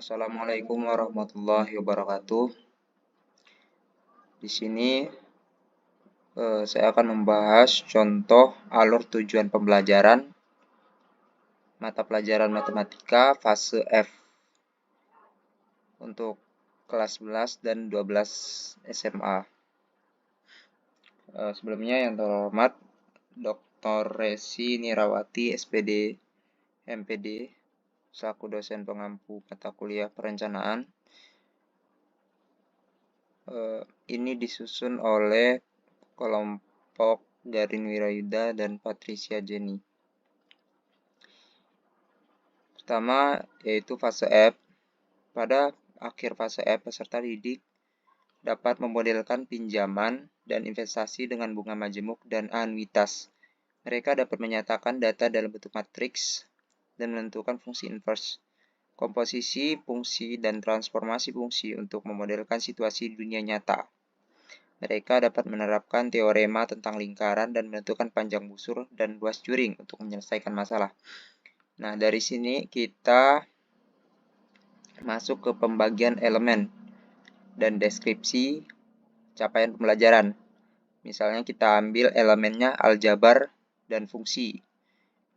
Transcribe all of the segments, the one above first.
Assalamualaikum warahmatullahi wabarakatuh. Di sini saya akan membahas contoh alur tujuan pembelajaran mata pelajaran matematika fase F untuk kelas 11 dan 12 SMA. Sebelumnya yang terhormat Dr. Resi Nirawati SPD MPD selaku dosen pengampu mata kuliah perencanaan. Ini disusun oleh kelompok Garin Wirayuda dan Patricia Jenny. Pertama yaitu fase F. Pada akhir fase F, peserta didik dapat memodelkan pinjaman dan investasi dengan bunga majemuk dan anuitas. Mereka dapat menyatakan data dalam bentuk matriks dan menentukan fungsi inverse, komposisi fungsi, dan transformasi fungsi untuk memodelkan situasi dunia nyata. Mereka dapat menerapkan teorema tentang lingkaran dan menentukan panjang busur dan luas juring untuk menyelesaikan masalah. Nah, dari sini kita masuk ke pembagian elemen dan deskripsi capaian pembelajaran. Misalnya kita ambil elemennya aljabar dan fungsi.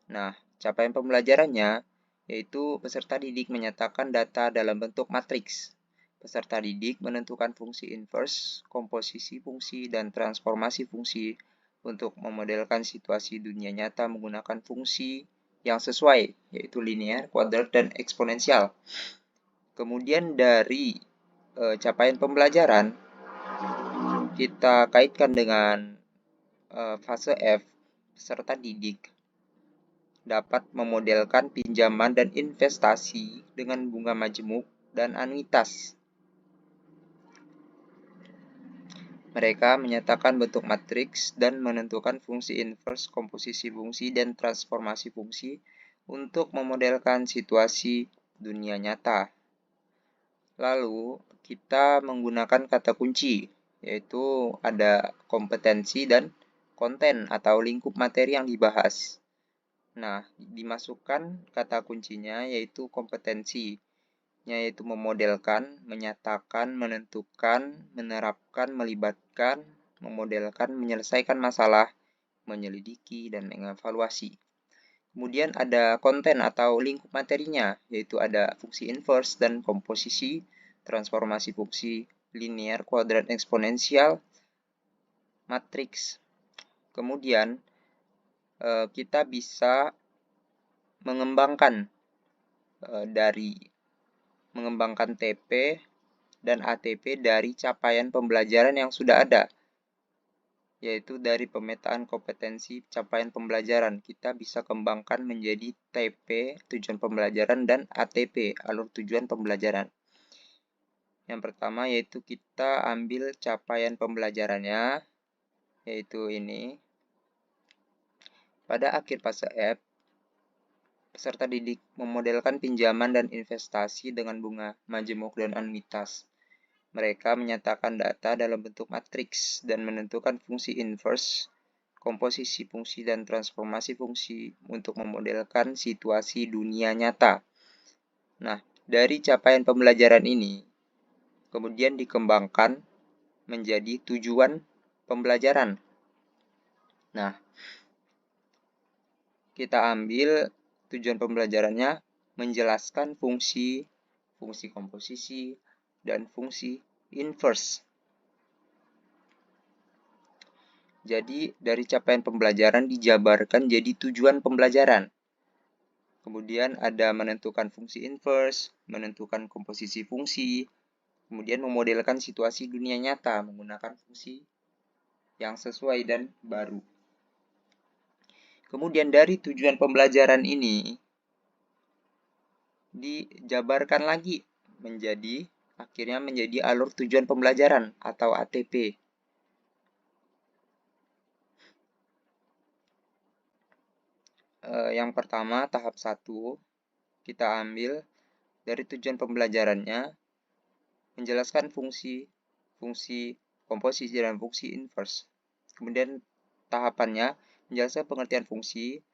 Nah, capaian pembelajarannya yaitu peserta didik menyatakan data dalam bentuk matriks. Peserta didik menentukan fungsi inverse, komposisi fungsi, dan transformasi fungsi untuk memodelkan situasi dunia nyata menggunakan fungsi yang sesuai, yaitu linear, kuadrat, dan eksponensial. Kemudian dari capaian pembelajaran, kita kaitkan dengan fase F, peserta didik dapat memodelkan pinjaman dan investasi dengan bunga majemuk dan anuitas. Mereka menyatakan bentuk matriks dan menentukan fungsi inverse, komposisi fungsi, dan transformasi fungsi untuk memodelkan situasi dunia nyata. Lalu, kita menggunakan kata kunci, yaitu ada kompetensi dan konten atau lingkup materi yang dibahas. Nah, dimasukkan kata kuncinya yaitu kompetensi, yaitu memodelkan, menyatakan, menentukan, menerapkan, melibatkan, memodelkan, menyelesaikan masalah, menyelidiki, dan mengevaluasi. Kemudian ada konten atau lingkup materinya, yaitu ada fungsi inverse dan komposisi, transformasi fungsi, linear, kuadrat, eksponensial, matriks. Kemudian kita bisa mengembangkan TP dan ATP dari capaian pembelajaran yang sudah ada, yaitu dari pemetaan kompetensi capaian pembelajaran. Kita bisa kembangkan menjadi TP, tujuan pembelajaran, dan ATP, alur tujuan pembelajaran. Yang pertama yaitu kita ambil capaian pembelajarannya, yaitu ini. Pada akhir fase F, peserta didik memodelkan pinjaman dan investasi dengan bunga majemuk dan anuitas. Mereka menyatakan data dalam bentuk matriks dan menentukan fungsi inverse, komposisi fungsi, dan transformasi fungsi untuk memodelkan situasi dunia nyata. Nah, dari capaian pembelajaran ini, kemudian dikembangkan menjadi tujuan pembelajaran. Nah, kita ambil tujuan pembelajarannya menjelaskan fungsi komposisi, dan fungsi inverse. Jadi, dari capaian pembelajaran dijabarkan jadi tujuan pembelajaran. Kemudian ada menentukan fungsi inverse, menentukan komposisi fungsi, kemudian memodelkan situasi dunia nyata menggunakan fungsi yang sesuai dan baru. Kemudian dari tujuan pembelajaran ini dijabarkan lagi akhirnya menjadi alur tujuan pembelajaran atau ATP. Yang pertama, tahap 1, kita ambil dari tujuan pembelajarannya, menjelaskan fungsi komposisi dan fungsi inverse. Kemudian tahapannya, menjelaskan pengertian fungsi,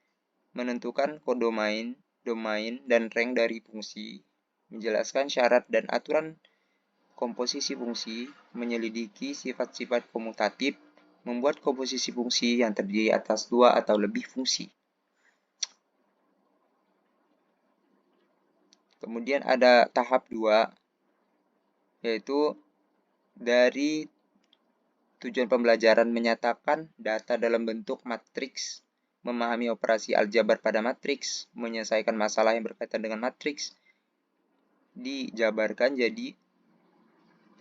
menentukan kodomain, domain, dan rank dari fungsi. menjelaskan syarat dan aturan komposisi fungsi, menyelidiki sifat-sifat komutatif, membuat komposisi fungsi yang terdiri atas dua atau lebih fungsi. Kemudian ada tahap 2, yaitu dari tujuan pembelajaran menyatakan data dalam bentuk matriks, memahami operasi aljabar pada matriks, menyelesaikan masalah yang berkaitan dengan matriks, dijabarkan jadi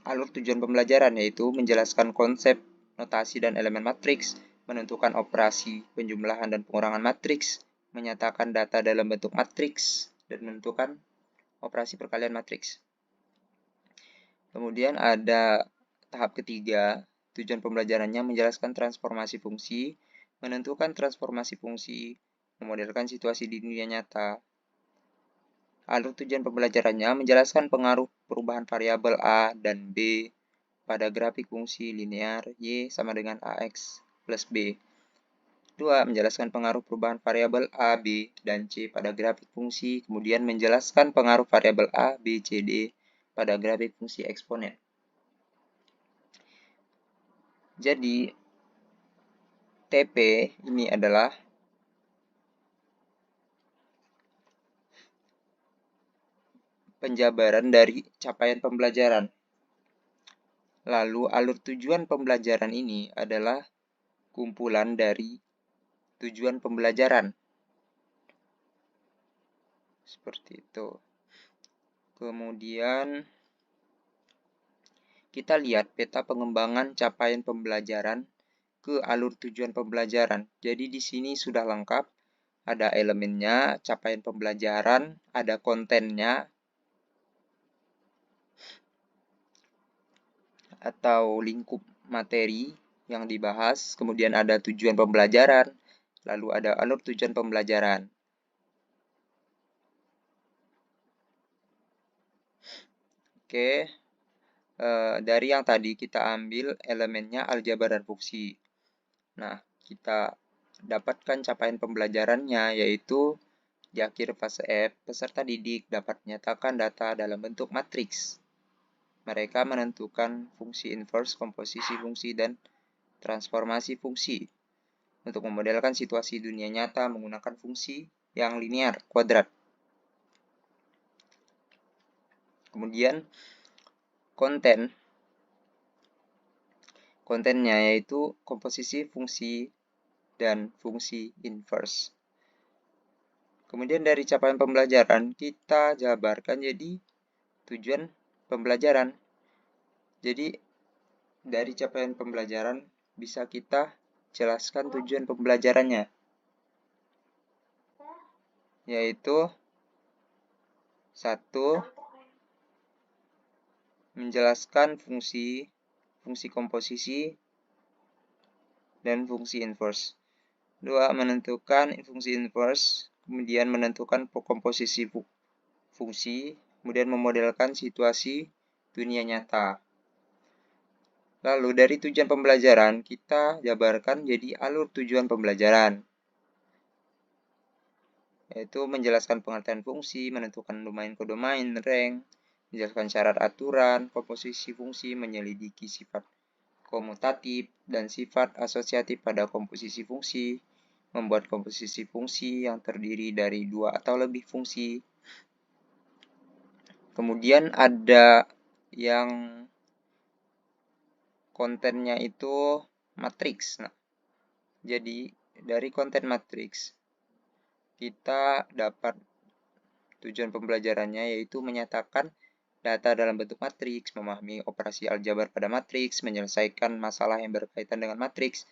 alur tujuan pembelajaran, yaitu menjelaskan konsep, notasi, dan elemen matriks, menentukan operasi penjumlahan dan pengurangan matriks, menyatakan data dalam bentuk matriks, dan menentukan operasi perkalian matriks. Kemudian ada tahap ketiga, tujuan pembelajarannya menjelaskan transformasi fungsi, menentukan transformasi fungsi, memodelkan situasi di dunia nyata. Alur tujuan pembelajarannya menjelaskan pengaruh perubahan variabel A dan B pada grafik fungsi linear Y sama dengan AX plus B. 2. Menjelaskan pengaruh perubahan variabel A, B, dan C pada grafik fungsi, kemudian menjelaskan pengaruh variabel A, B, C, D pada grafik fungsi eksponen. Jadi, TP ini adalah penjabaran dari capaian pembelajaran. Lalu, alur tujuan pembelajaran ini adalah kumpulan dari tujuan pembelajaran. Seperti itu. Kemudian, kita lihat peta pengembangan capaian pembelajaran ke alur tujuan pembelajaran. Jadi di sini sudah lengkap. Ada elemennya, capaian pembelajaran, ada kontennya, atau lingkup materi yang dibahas. Kemudian ada tujuan pembelajaran, lalu ada alur tujuan pembelajaran. Oke. Dari yang tadi kita ambil elemennya aljabar dan fungsi. Nah, kita dapatkan capaian pembelajarannya, yaitu di akhir fase F, peserta didik dapat menyatakan data dalam bentuk matriks. Mereka menentukan fungsi inverse, komposisi fungsi, dan transformasi fungsi untuk memodelkan situasi dunia nyata menggunakan fungsi yang linear, kuadrat. Kemudian, kontennya yaitu komposisi fungsi dan fungsi inverse. Kemudian dari capaian pembelajaran, kita jabarkan jadi tujuan pembelajaran. Jadi, dari capaian pembelajaran bisa kita jelaskan tujuan pembelajarannya, yaitu 1. Menjelaskan fungsi komposisi, dan fungsi inverse. 2. Menentukan fungsi inverse, kemudian menentukan komposisi fungsi, kemudian memodelkan situasi dunia nyata. Lalu dari tujuan pembelajaran, kita jabarkan jadi alur tujuan pembelajaran, yaitu menjelaskan pengertian fungsi, menentukan domain ke domain, rank, menjelaskan syarat aturan, komposisi fungsi, menyelidiki sifat komutatif dan sifat asosiatif pada komposisi fungsi, membuat komposisi fungsi yang terdiri dari dua atau lebih fungsi. Kemudian ada yang kontennya itu matriks. Nah, jadi dari konten matriks kita dapat tujuan pembelajarannya, yaitu menyatakan data dalam bentuk matriks, memahami operasi aljabar pada matriks, menyelesaikan masalah yang berkaitan dengan matriks.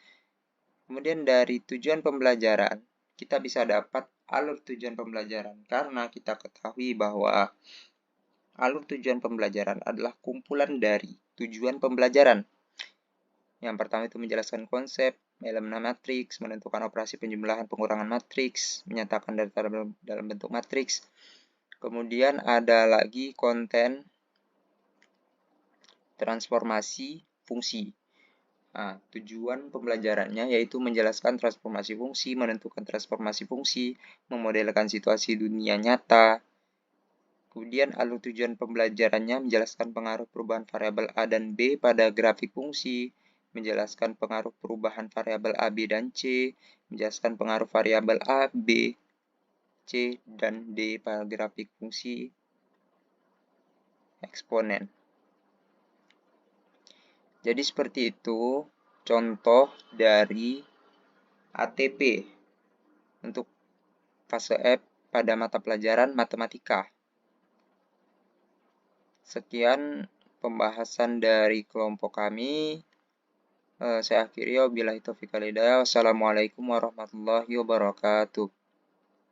Kemudian dari tujuan pembelajaran, kita bisa dapat alur tujuan pembelajaran, karena kita ketahui bahwa alur tujuan pembelajaran adalah kumpulan dari tujuan pembelajaran. Yang pertama itu menjelaskan konsep, elemen matriks, menentukan operasi penjumlahan pengurangan matriks, menyatakan data dalam bentuk matriks. Kemudian ada lagi konten, transformasi fungsi. Nah, tujuan pembelajarannya yaitu menjelaskan transformasi fungsi, menentukan transformasi fungsi, memodelkan situasi dunia nyata. Kemudian alur tujuan pembelajarannya menjelaskan pengaruh perubahan variabel A dan B pada grafik fungsi, menjelaskan pengaruh perubahan variabel A, B, dan C, menjelaskan pengaruh variabel A, B, C, dan D pada grafik fungsi eksponen. Jadi seperti itu contoh dari ATP untuk fase F pada mata pelajaran matematika. Sekian pembahasan dari kelompok kami. Saya akhiri, wabillahi taufiq wal hidayah. Wassalamualaikum warahmatullahi wabarakatuh.